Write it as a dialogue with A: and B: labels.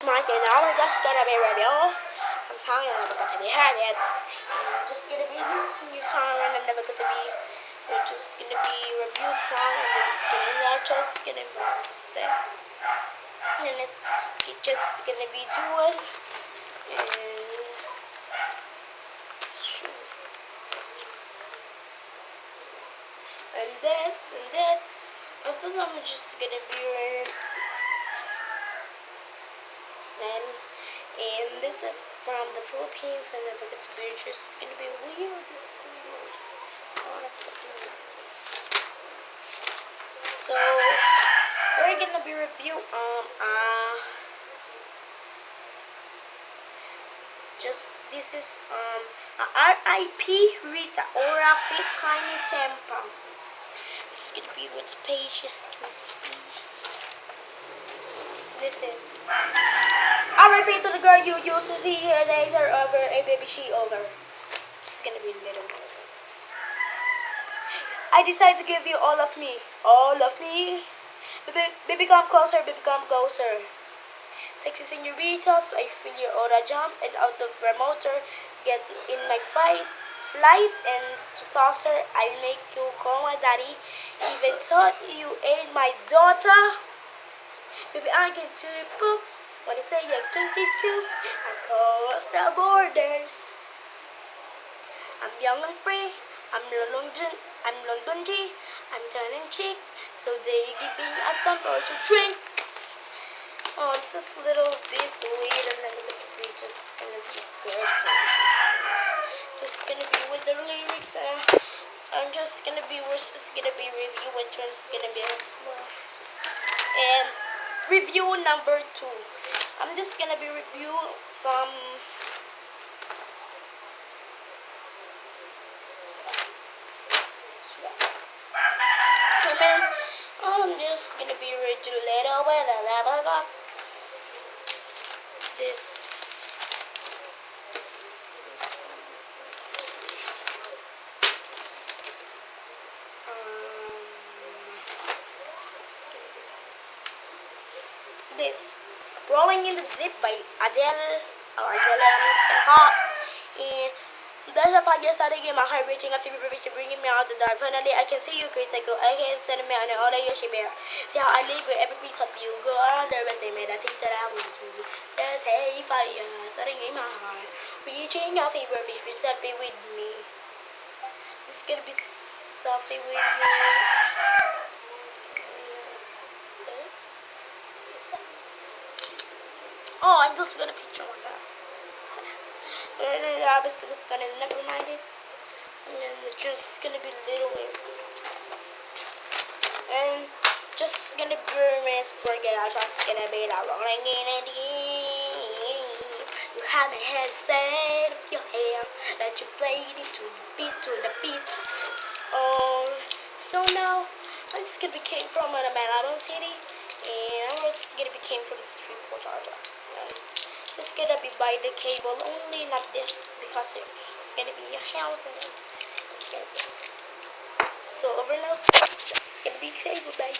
A: Martin, now we're just gonna be review. I'm telling you, I'm never going to be heard yet. I'm just gonna be this new song, and I'm never going to be. We're just gonna be review song, and just gonna be this. And it's just gonna be dual and shoes. And this. I think I'm just gonna be and this is from the Philippines, and if I get to be just gonna be weird. This is weird. So we're gonna be review this is RIP Rita Ora Fit Tiny Temple. It's gonna be what pages can be. This is RIP to the girl you used to see. Her days are over, a baby she over. She's gonna be little. I decide to give you all of me. All of me. Baby come closer, baby come closer. Sexy senoritas, I feel your aura jump and out of the motor. Get in my flight and saucer. I make you call my daddy. Even thought you ain't my daughter. Baby, I get to the books. When I say I think it's cute, I cross the borders. I'm young and free. I'm London G. I'm turning cheek. So they give me a some for to drink. Oh, it's just a little bit weird, and then it's just gonna be good. Just gonna be with the lyrics. I'm just gonna be. We're just gonna be review, and just gonna be slow. And review number 2. I'm just gonna be review some. I'm just gonna be review later when I never got this. This Rolling in the Deep by Adele or Adele. And there's a 5-year study in my heart reaching a fever to bringing me out the dark. Finally, I can see you, Chris. I can't send me on all of your she bear. See how I live with every piece of you. Go underestimate the things that I will do. There's a fire starting in my heart. Reaching a fever pitch, be with me. This is gonna be something with me. Oh, I'm just gonna picture on that. And then the obviously it's gonna never mind it. And then it's just gonna be little weird. And just gonna burn forget. I just gonna be like rolling in the deep. You have my head set of your hair. Let you play it to the beat. So now I'm just gonna be came from Malabon City, and I'm just gonna be came from the street Port Arthur. It's gonna be by the cable only, not this, because it's gonna be your house and it's gonna be so over now. It's gonna be cable, bye.